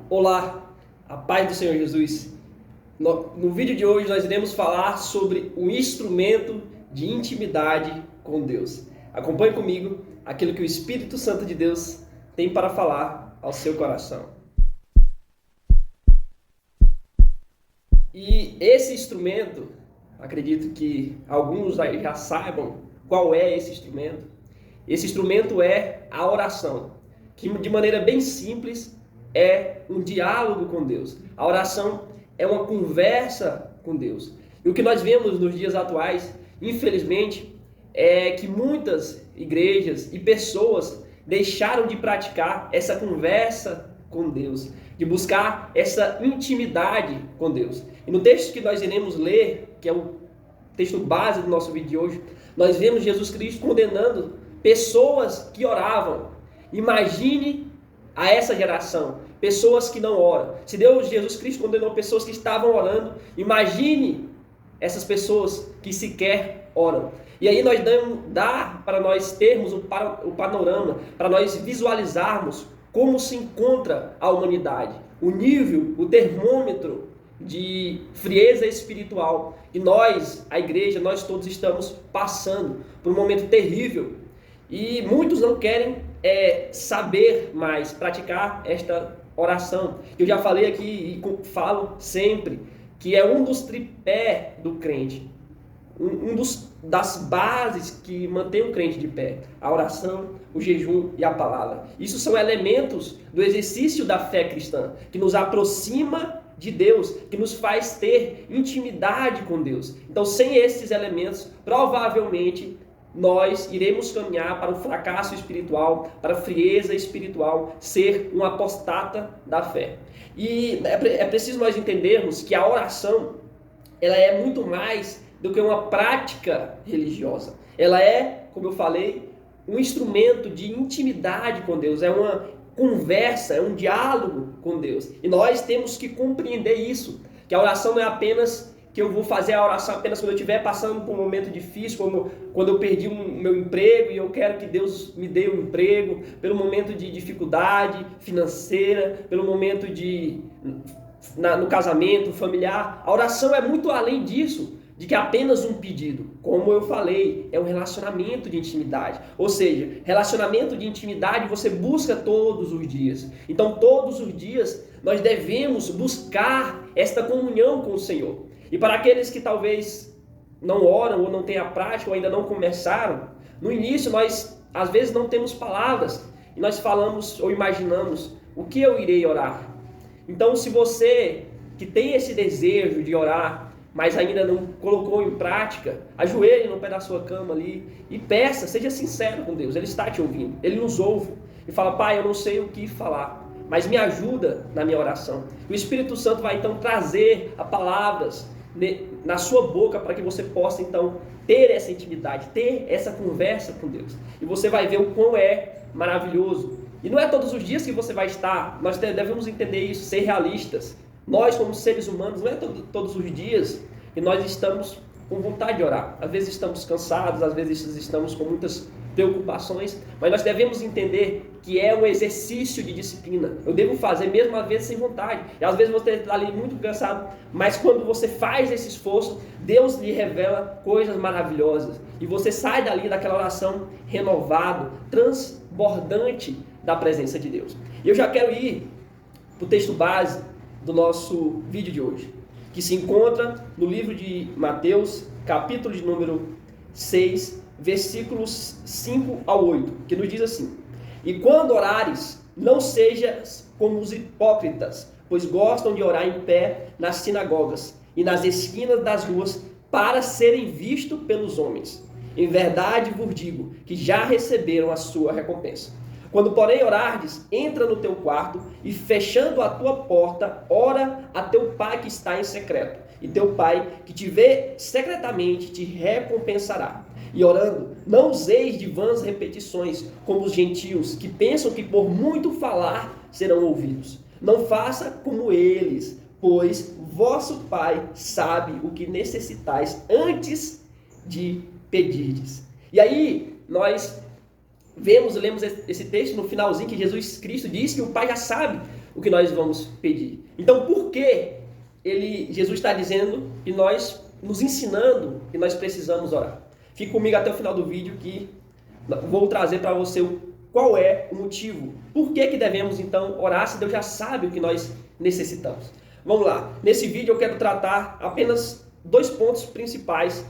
Olá, a paz do Senhor Jesus. No vídeo de hoje nós iremos falar sobre o instrumento de intimidade com Deus. Acompanhe comigo aquilo que o Espírito Santo de Deus tem para falar ao seu coração. E esse instrumento, acredito que alguns já saibam qual é esse instrumento. Esse instrumento é a oração, que de maneira bem simples é um diálogo com Deus. A oração é uma conversa com Deus. E o que nós vemos nos dias atuais, infelizmente, é que muitas igrejas e pessoas deixaram de praticar essa conversa com Deus, de buscar essa intimidade com Deus. E no texto que nós iremos ler, que é o texto base do nosso vídeo de hoje, nós vemos Jesus Cristo condenando pessoas que oravam. Imagine a essa geração, pessoas que não oram. Se Jesus Cristo condenou pessoas que estavam orando, imagine essas pessoas que sequer oram. E aí dá para nós termos o panorama, para nós visualizarmos como se encontra a humanidade, o nível, o termômetro de frieza espiritual. E nós, a igreja, nós todos estamos passando por um momento terrível. E muitos não querem saber mais, praticar esta oração. Eu já falei aqui e falo sempre que é um dos tripés do crente, das bases que mantém o crente de pé: a oração, o jejum e a palavra. Isso são elementos do exercício da fé cristã, que nos aproxima de Deus, que nos faz ter intimidade com Deus. Então, sem esses elementos, provavelmente nós iremos caminhar para o fracasso espiritual, para a frieza espiritual, ser um apostata da fé. E é preciso nós entendermos que a oração, ela é muito mais do que uma prática religiosa. Ela é, como eu falei, um instrumento de intimidade com Deus, é uma conversa, é um diálogo com Deus. E nós temos que compreender isso, que a oração não é apenas que eu vou fazer a oração apenas quando eu estiver passando por um momento difícil, como quando eu perdi o meu emprego e eu quero que Deus me dê um emprego, pelo momento de dificuldade financeira, pelo momento no casamento familiar. A oração é muito além disso, de que apenas um pedido. Como eu falei, é um relacionamento de intimidade. Ou seja, relacionamento de intimidade você busca todos os dias. Então, todos os dias, nós devemos buscar esta comunhão com o Senhor. E para aqueles que talvez não oram ou não têm a prática ou ainda não começaram, no início nós às vezes não temos palavras e nós falamos ou imaginamos o que eu irei orar. Então, se você que tem esse desejo de orar, mas ainda não colocou em prática, ajoelhe no pé da sua cama ali e peça, seja sincero com Deus. Ele está te ouvindo, Ele nos ouve e fala: Pai, eu não sei o que falar, mas me ajuda na minha oração. O Espírito Santo vai então trazer as palavras na sua boca para que você possa então ter essa intimidade, ter essa conversa com Deus. E você vai ver o quão é maravilhoso. E não é todos os dias que você vai estar, nós devemos entender isso, ser realistas. Nós, como seres humanos, não é todos os dias que nós estamos com vontade de orar. Às vezes estamos cansados, às vezes estamos com muitas preocupações, mas nós devemos entender que é um exercício de disciplina. Eu devo fazer mesmo às vezes sem vontade. E às vezes você está ali muito cansado, mas quando você faz esse esforço, Deus lhe revela coisas maravilhosas. E você sai dali daquela oração renovado, transbordante da presença de Deus. E eu já quero ir para o texto base do nosso vídeo de hoje, que se encontra no livro de Mateus, capítulo de número 6, versículos 5 ao 8, que nos diz assim: E quando orares, não sejas como os hipócritas, pois gostam de orar em pé nas sinagogas e nas esquinas das ruas, para serem vistos pelos homens. Em verdade vos digo que já receberam a sua recompensa. Quando, porém, orardes, entra no teu quarto e, fechando a tua porta, ora a teu pai que está em secreto. E teu pai que te vê secretamente te recompensará. E orando, não useis de vãs repetições, como os gentios, que pensam que por muito falar serão ouvidos. Não faça como eles, pois vosso Pai sabe o que necessitais antes de pedirdes. E aí, nós lemos esse texto no finalzinho, que Jesus Cristo diz que o Pai já sabe o que nós vamos pedir. Então, por que Jesus está dizendo e nos ensinando que nós precisamos orar? Fique comigo até o final do vídeo que vou trazer para você qual é o motivo. Por que devemos então orar se Deus já sabe o que nós necessitamos? Vamos lá. Nesse vídeo eu quero tratar apenas 2 pontos principais,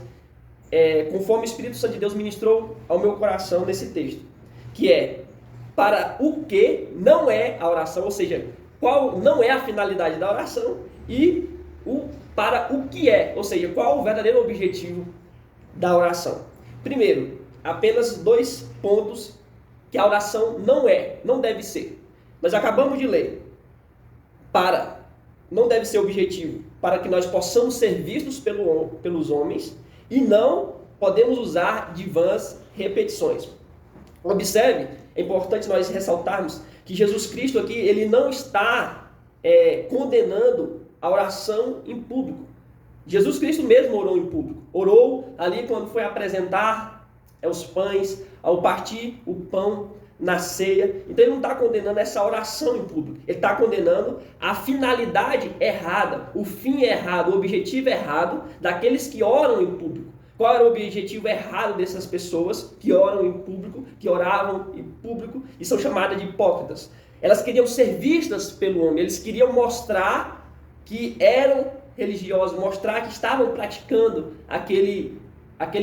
conforme o Espírito Santo de Deus ministrou ao meu coração nesse texto, que é para o que não é a oração, ou seja, qual não é a finalidade da oração, e para o que é, ou seja, qual o verdadeiro objetivo da oração. Primeiro, apenas 2 pontos que a oração não deve ser. Nós acabamos de ler. Não deve ser objetivo para que nós possamos ser vistos pelos homens, e não podemos usar de vãs repetições. Observe, é importante nós ressaltarmos que Jesus Cristo aqui, ele não está condenando a oração em público. Jesus Cristo mesmo orou em público. Orou ali quando foi apresentar os pães, ao partir o pão na ceia. Então ele não está condenando essa oração em público. Ele está condenando a finalidade errada, o fim errado, o objetivo errado daqueles que oram em público. Qual era o objetivo errado dessas pessoas que oram em público, que oravam em público e são chamadas de hipócritas? Elas queriam ser vistas pelo homem, eles queriam mostrar que eram religiosos, mostrar que estavam praticando aquele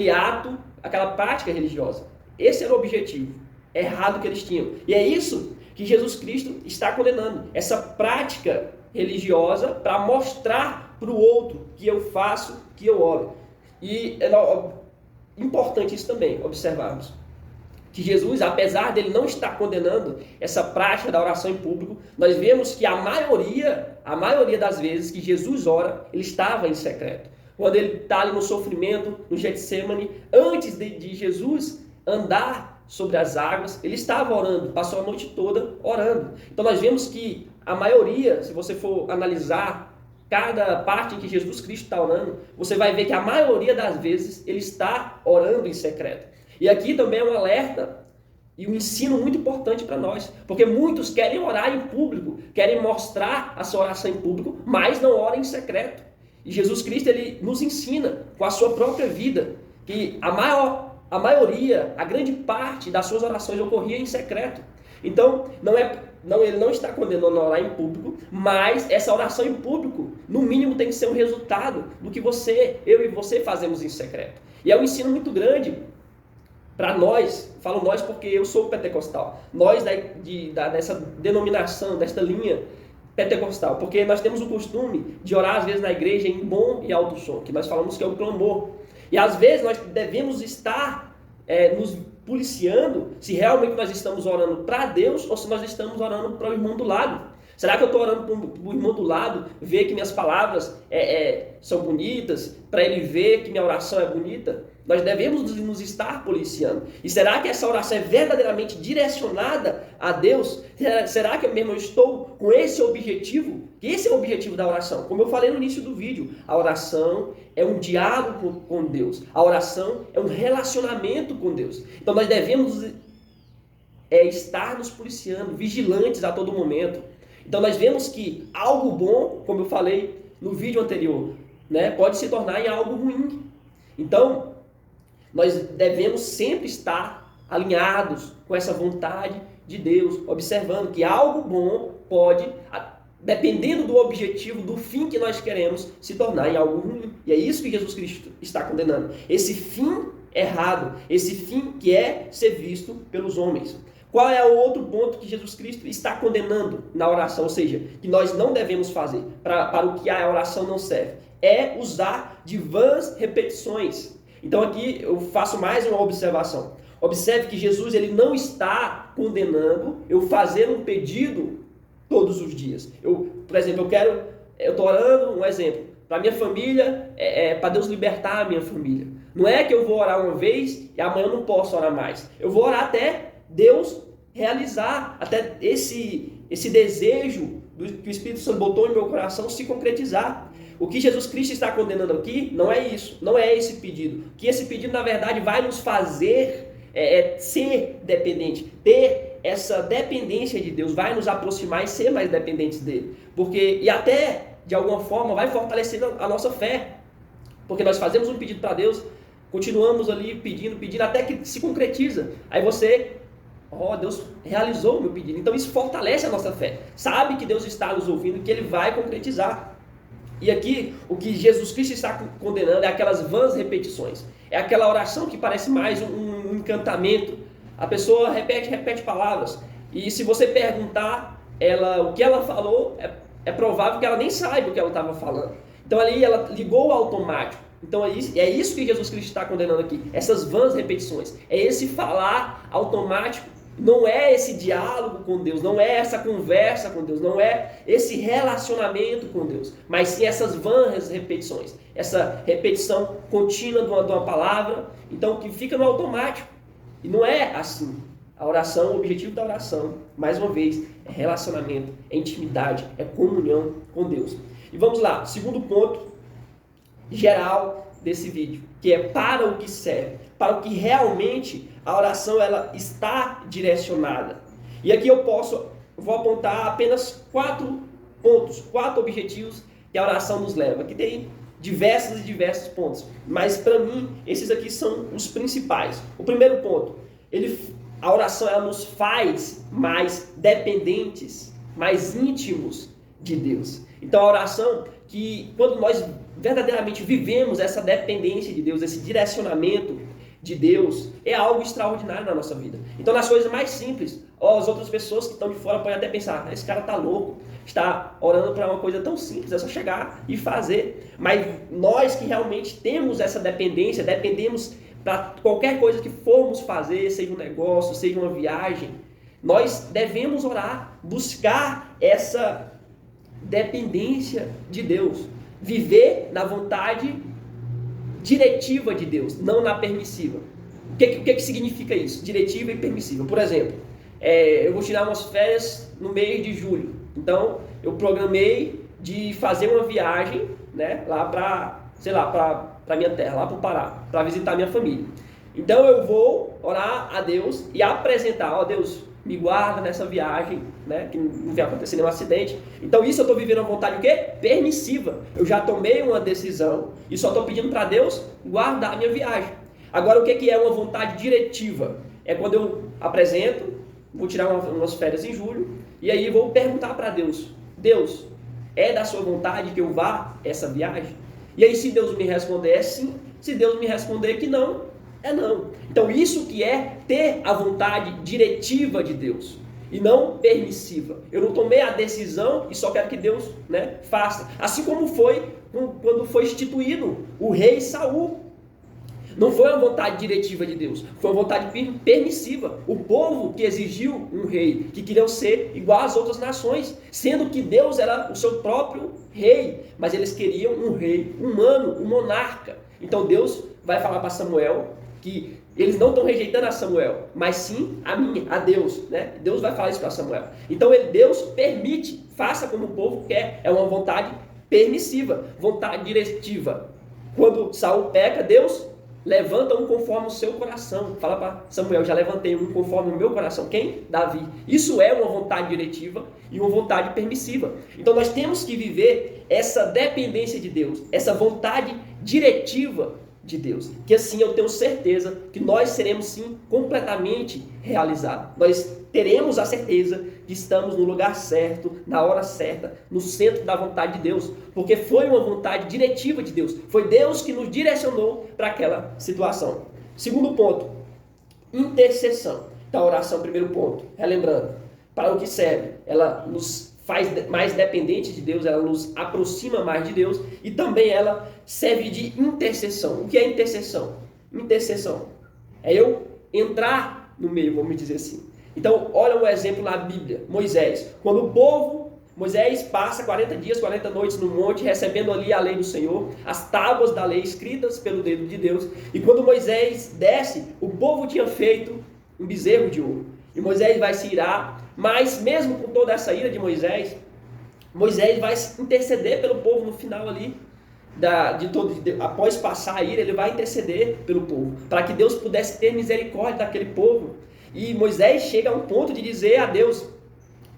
ato, aquela prática religiosa. Esse era o objetivo errado que eles tinham. E é isso que Jesus Cristo está condenando, essa prática religiosa para mostrar para o outro que eu faço, que eu oro. E é importante isso também, observarmos que Jesus, apesar dele não estar condenando essa prática da oração em público, nós vemos que a maioria das vezes que Jesus ora, ele estava em secreto. Quando ele está ali no sofrimento, no Getsemane, antes de Jesus andar sobre as águas, ele estava orando, passou a noite toda orando. Então nós vemos que a maioria, se você for analisar cada parte em que Jesus Cristo está orando, você vai ver que a maioria das vezes ele está orando em secreto. E aqui também é um alerta e um ensino muito importante para nós, porque muitos querem orar em público, querem mostrar a sua oração em público, mas não oram em secreto. E Jesus Cristo, ele nos ensina com a sua própria vida que a maioria, a grande parte das suas orações ocorria em secreto. Então, ele não está condenando a orar em público, mas essa oração em público, no mínimo, tem que ser um resultado do que eu e você fazemos em secreto. E é um ensino muito grande para nós, falo nós porque eu sou pentecostal, nós dessa denominação, desta linha pentecostal, porque nós temos o costume de orar às vezes na igreja em bom e alto som, que nós falamos que é o clamor. E às vezes nós devemos estar nos policiando se realmente nós estamos orando para Deus ou se nós estamos orando para o irmão do lado. Será que eu estou orando para o irmão do lado, ver que minhas palavras são bonitas, para ele ver que minha oração é bonita? Nós devemos nos estar policiando. E será que essa oração é verdadeiramente direcionada a Deus? Será que eu mesmo estou com esse objetivo? Que esse é o objetivo da oração. Como eu falei no início do vídeo, a oração é um diálogo com Deus. A oração é um relacionamento com Deus. Então nós devemos estar nos policiando, vigilantes a todo momento. Então nós vemos que algo bom, como eu falei no vídeo anterior, pode se tornar em algo ruim. Então, nós devemos sempre estar alinhados com essa vontade de Deus, observando que algo bom pode, dependendo do objetivo, do fim que nós queremos, se tornar em algo ruim. E é isso que Jesus Cristo está condenando. Esse fim errado, esse fim que é ser visto pelos homens. Qual é o outro ponto que Jesus Cristo está condenando na oração? Ou seja, que nós não devemos fazer, para o que a oração não serve. É usar de vãs repetições. Então aqui eu faço mais uma observação. Observe que Jesus ele não está condenando eu fazer um pedido todos os dias. Por exemplo, eu estou orando, um exemplo, para minha família, para Deus libertar a minha família. Não é que eu vou orar uma vez e amanhã eu não posso orar mais. Eu vou orar até Deus realizar, até esse desejo que o Espírito Santo botou no meu coração se concretizar. O que Jesus Cristo está condenando aqui não é isso, não é esse pedido. Que esse pedido, na verdade, vai nos fazer ser dependente, ter essa dependência de Deus vai nos aproximar e ser mais dependentes dele. E até, de alguma forma, vai fortalecer a nossa fé. Porque nós fazemos um pedido para Deus, continuamos ali pedindo, até que se concretiza. Aí você, Deus realizou o meu pedido. Então isso fortalece a nossa fé. Sabe que Deus está nos ouvindo, que Ele vai concretizar. E aqui, o que Jesus Cristo está condenando é aquelas vãs repetições. É aquela oração que parece mais um encantamento. A pessoa repete palavras. E se você perguntar o que ela falou, é provável que ela nem saiba o que ela estava falando. Então ali ela ligou o automático. Então é isso que Jesus Cristo está condenando aqui. Essas vãs repetições. É esse falar automático. Não é esse diálogo com Deus, não é essa conversa com Deus, não é esse relacionamento com Deus, mas sim essas vãs repetições, essa repetição contínua de uma palavra, então que fica no automático. E não é assim. A oração, o objetivo da oração, mais uma vez, é relacionamento, é intimidade, é comunhão com Deus. E vamos lá, segundo ponto geral desse vídeo, que é para o que serve, para o que realmente a oração ela está direcionada. E aqui eu vou apontar apenas 4 pontos, 4 objetivos que a oração nos leva. Aqui tem diversos pontos, mas para mim esses aqui são os principais. O primeiro ponto, a oração ela nos faz mais dependentes, mais íntimos de Deus. Então a oração, que quando nós verdadeiramente vivemos essa dependência de Deus, esse direcionamento de Deus, é algo extraordinário na nossa vida. Então nas coisas mais simples, as outras pessoas que estão de fora podem até pensar, esse cara está louco, está orando para uma coisa tão simples, é só chegar e fazer. Mas nós que realmente temos essa dependência, dependemos para qualquer coisa que formos fazer, seja um negócio, seja uma viagem, nós devemos orar, buscar essa dependência de Deus, viver na vontade diretiva de Deus, não na permissiva. O que significa isso? Diretiva e permissiva. Por exemplo, eu vou tirar umas férias no mês de julho. Então, eu programei de fazer uma viagem, né, lá para minha terra, lá para o Pará, para visitar minha família. Então, eu vou orar a Deus e apresentar, Deus, me guarda nessa viagem, né, que não vai acontecer nenhum acidente. Então isso eu estou vivendo a vontade o quê? Permissiva. Eu já tomei uma decisão e só estou pedindo para Deus guardar a minha viagem. Agora o que é uma vontade diretiva? É quando eu apresento, vou tirar umas férias em julho, e aí vou perguntar para Deus, Deus, é da sua vontade que eu vá essa viagem? E aí se Deus me responder é sim, se Deus me responder que não, é não. Então isso que é ter a vontade diretiva de Deus e não permissiva. Eu não tomei a decisão e só quero que Deus, né, faça. Assim como foi quando foi instituído o rei Saul. Não foi uma vontade diretiva de Deus, foi uma vontade permissiva. O povo que exigiu um rei, que queriam ser igual às outras nações, sendo que Deus era o seu próprio rei, mas eles queriam um rei humano, um monarca. Então Deus vai falar para Samuel que eles não estão rejeitando a Samuel, mas sim a Deus, né? Deus vai falar isso para Samuel. Então Deus permite, faça como o povo quer, é uma vontade permissiva, vontade diretiva. Quando Saul peca, Deus levanta um conforme o seu coração. Fala para Samuel, já levantei um conforme o meu coração. Quem? Davi. Isso é uma vontade diretiva e uma vontade permissiva. Então nós temos que viver essa dependência de Deus, essa vontade diretiva de Deus, que assim eu tenho certeza que nós seremos sim completamente realizados. Nós teremos a certeza que estamos no lugar certo, na hora certa, no centro da vontade de Deus, porque foi uma vontade diretiva de Deus, foi Deus que nos direcionou para aquela situação. Segundo ponto, intercessão. Então a oração, primeiro ponto, relembrando, para o que serve? Ela nos faz mais dependente de Deus, ela nos aproxima mais de Deus e também ela serve de intercessão. O que é intercessão? Intercessão é eu entrar no meio, vamos dizer assim. Então, olha um exemplo na Bíblia, Moisés. Quando Moisés passa 40 dias, 40 noites no monte, recebendo ali a lei do Senhor, as tábuas da lei escritas pelo dedo de Deus. E quando Moisés desce, o povo tinha feito um bezerro de ouro. E Moisés vai se irar, mas mesmo com toda essa ira de Moisés vai interceder pelo povo no final ali, após passar a ira, ele vai interceder pelo povo, para que Deus pudesse ter misericórdia daquele povo. E Moisés chega a um ponto de dizer a Deus: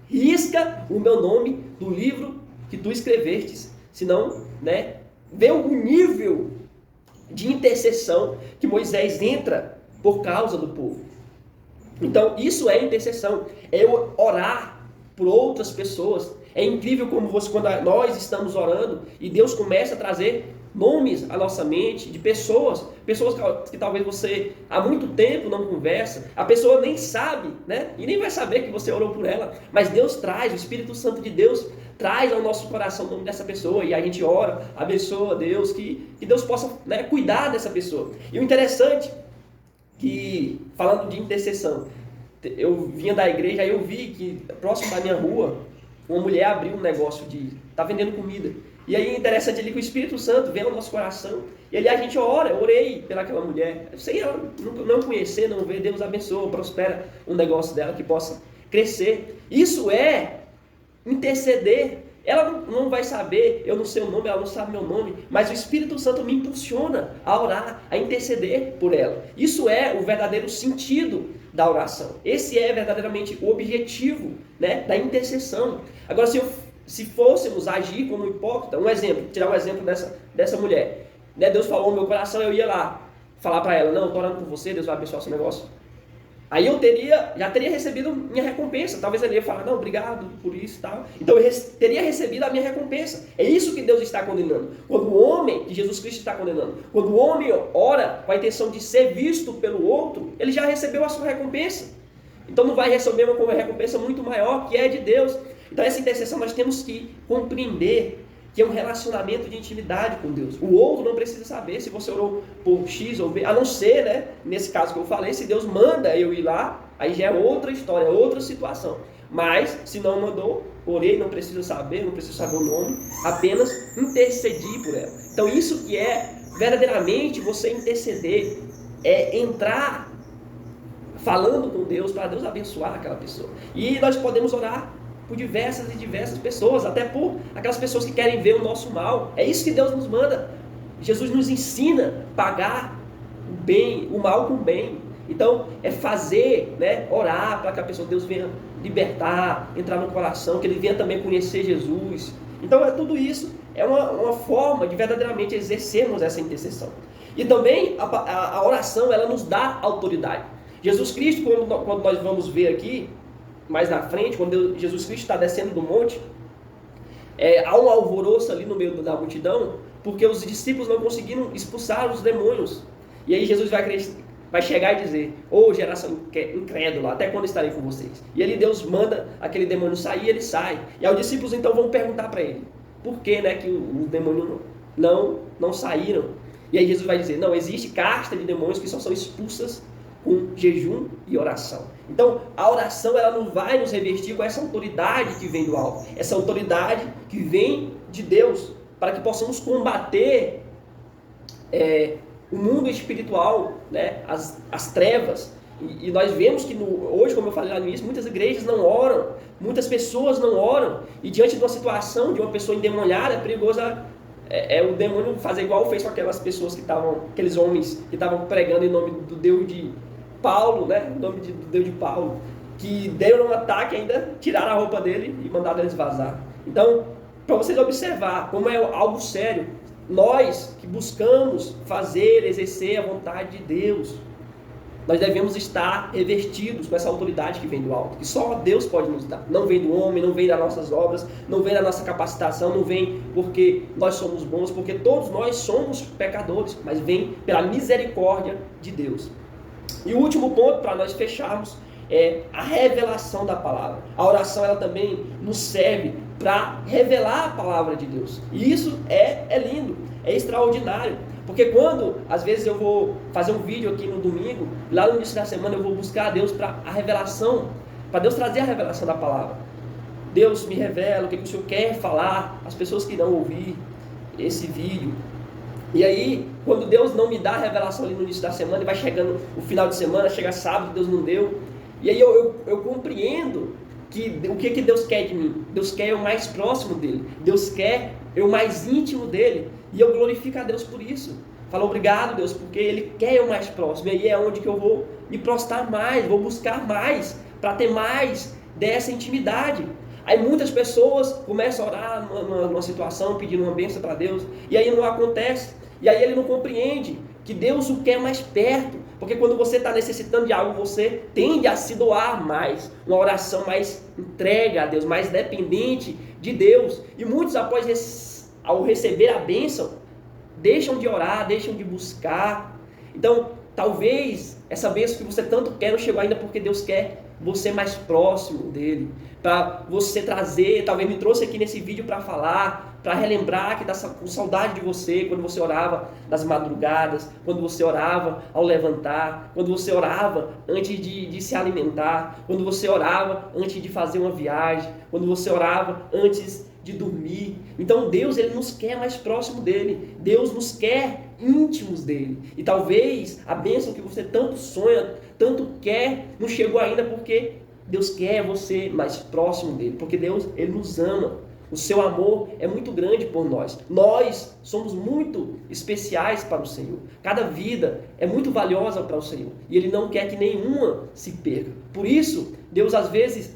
risca o meu nome do livro que tu escrevestes. Senão, né, vê o nível de intercessão que Moisés entra por causa do povo. Então, isso é intercessão. É orar por outras pessoas. É incrível como quando nós estamos orando e Deus começa a trazer nomes à nossa mente de pessoas que talvez você há muito tempo não conversa, a pessoa nem sabe, né? E nem vai saber que você orou por ela, mas Deus traz, o Espírito Santo de Deus traz ao nosso coração o nome dessa pessoa e a gente ora, abençoa Deus, que Deus possa, né, cuidar dessa pessoa. E o interessante que, falando de intercessão, eu vinha da igreja e eu vi que próximo da minha rua uma mulher abriu um negócio tá vendendo comida. E aí é interessante ali que o Espírito Santo vem ao nosso coração. E ali a gente ora, eu orei pelaquela mulher. Sem ela não conhecer, não ver, Deus abençoa, prospera um negócio dela que possa crescer. Isso é interceder. Ela não vai saber, eu não sei o nome, ela não sabe meu nome, mas o Espírito Santo me impulsiona a orar, a interceder por ela. Isso é o verdadeiro sentido da oração. Esse é verdadeiramente o objetivo, né, da intercessão. Agora, se fôssemos agir como hipócrita, tirar um exemplo dessa mulher, né, Deus falou no meu coração, eu ia lá falar para ela: não, estou orando por você, Deus vai abençoar seu negócio. Aí eu já teria recebido minha recompensa. Talvez ele ia falar: não, obrigado por isso e tal. Então eu teria recebido a minha recompensa. É isso que Deus está condenando. Quando o homem, que Jesus Cristo está condenando, quando o homem ora com a intenção de ser visto pelo outro, ele já recebeu a sua recompensa. Então não vai receber uma recompensa muito maior, que é de Deus. Então essa intercessão nós temos que compreender que é um relacionamento de intimidade com Deus. O outro não precisa saber se você orou por X ou B, a não ser, né, nesse caso que eu falei, se Deus manda eu ir lá, aí já é outra história, é outra situação. Mas, se não mandou, orei, não preciso saber o nome, apenas intercedi por ela. Então isso que é verdadeiramente você interceder, é entrar falando com Deus para Deus abençoar aquela pessoa. E nós podemos orar por diversas e diversas pessoas, até por aquelas pessoas que querem ver o nosso mal. É isso que Deus nos manda. Jesus nos ensina a pagar o mal com o bem. Então, é fazer, né, orar para que a pessoa, Deus venha libertar, entrar no coração, que ele venha também conhecer Jesus. Então, tudo isso é uma forma de verdadeiramente exercermos essa intercessão. E também a oração, ela nos dá autoridade. Jesus Cristo, quando nós vamos ver aqui, mais na frente, quando Jesus Cristo está descendo do monte, há um alvoroço ali no meio da multidão, porque os discípulos não conseguiram expulsar os demônios. E aí Jesus vai chegar e dizer: ô geração incrédula, até quando estarei com vocês? E ali Deus manda aquele demônio sair e ele sai. E aí os discípulos então vão perguntar para ele: por que, né, que os demônios não saíram? E aí Jesus vai dizer: não, existe casta de demônios que só são expulsas com jejum e oração. Então, a oração, ela não vai nos revestir com essa autoridade que vem do alto, essa autoridade que vem de Deus, para que possamos combater o mundo espiritual, né, as trevas. E nós vemos que hoje, como eu falei lá no início, muitas igrejas não oram, muitas pessoas não oram, e diante de uma situação de uma pessoa endemoniada, é perigoso o demônio fazer igual fez com aquelas pessoas aqueles homens que estavam pregando em nome do Deus de Paulo, né? O nome do Deus de Paulo, que deram um ataque e ainda tiraram a roupa dele e mandaram eles vazar. Então, para vocês observar como é algo sério, nós que buscamos exercer a vontade de Deus, nós devemos estar revestidos com essa autoridade que vem do alto, que só Deus pode nos dar. Não vem do homem, não vem das nossas obras, não vem da nossa capacitação, não vem porque nós somos bons, porque todos nós somos pecadores, mas vem pela misericórdia de Deus. E o último ponto para nós fecharmos é a revelação da palavra. A oração, ela também nos serve para revelar a palavra de Deus. E isso é lindo, é extraordinário. Porque quando, às vezes, eu vou fazer um vídeo aqui no domingo, lá no início da semana eu vou buscar a Deus para a revelação, para Deus trazer a revelação da palavra. Deus me revela o que o Senhor quer falar, as pessoas que irão ouvir esse vídeo. E aí, quando Deus não me dá a revelação ali no início da semana, e vai chegando o final de semana, chega sábado, Deus não deu. E aí eu compreendo o que Deus quer de mim. Deus quer eu mais próximo dele. Deus quer eu mais íntimo dele. E eu glorifico a Deus por isso. Fala obrigado, Deus, porque Ele quer eu mais próximo. E aí é onde que eu vou me prostrar mais, vou buscar mais, para ter mais dessa intimidade. Aí muitas pessoas começam a orar numa situação, pedindo uma bênção para Deus, e aí não acontece. E aí ele não compreende que Deus o quer mais perto. Porque quando você está necessitando de algo, você tende a se doar mais. Uma oração mais entregue a Deus, mais dependente de Deus. E muitos, ao receber a bênção, deixam de orar, deixam de buscar. Então, talvez essa bênção que você tanto quer não chegou ainda porque Deus quer você mais próximo dele. Para você trazer, talvez me trouxe aqui nesse vídeo para falar, para relembrar que está com saudade de você quando você orava nas madrugadas, quando você orava ao levantar, quando você orava antes de se alimentar, quando você orava antes de fazer uma viagem, quando você orava antes de dormir. Então Deus, Ele nos quer mais próximo dele. Deus nos quer íntimos dele. E talvez a bênção que você tanto sonha, tanto quer, não chegou ainda porque Deus quer você mais próximo dele. Porque Deus, Ele nos ama. O seu amor é muito grande por nós. Nós somos muito especiais para o Senhor. Cada vida é muito valiosa para o Senhor. E Ele não quer que nenhuma se perca. Por isso, Deus às vezes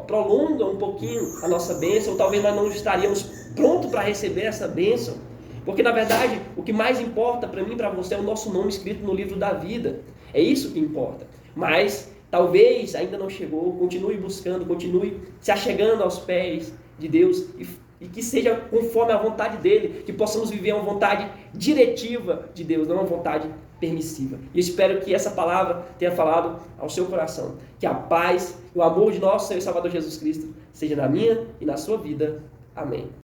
prolonga um pouquinho a nossa bênção, ou talvez nós não estaríamos prontos para receber essa bênção, porque na verdade o que mais importa para mim e para você é o nosso nome escrito no livro da vida. É isso que importa. Mas talvez ainda não chegou. Continue buscando, continue se achegando aos pés de Deus e que seja conforme a vontade dele, que possamos viver uma vontade diretiva de Deus, não uma vontade permissiva. E espero que essa palavra tenha falado ao seu coração. Que a paz e o amor de nosso Senhor e Salvador Jesus Cristo seja na minha e na sua vida. Amém.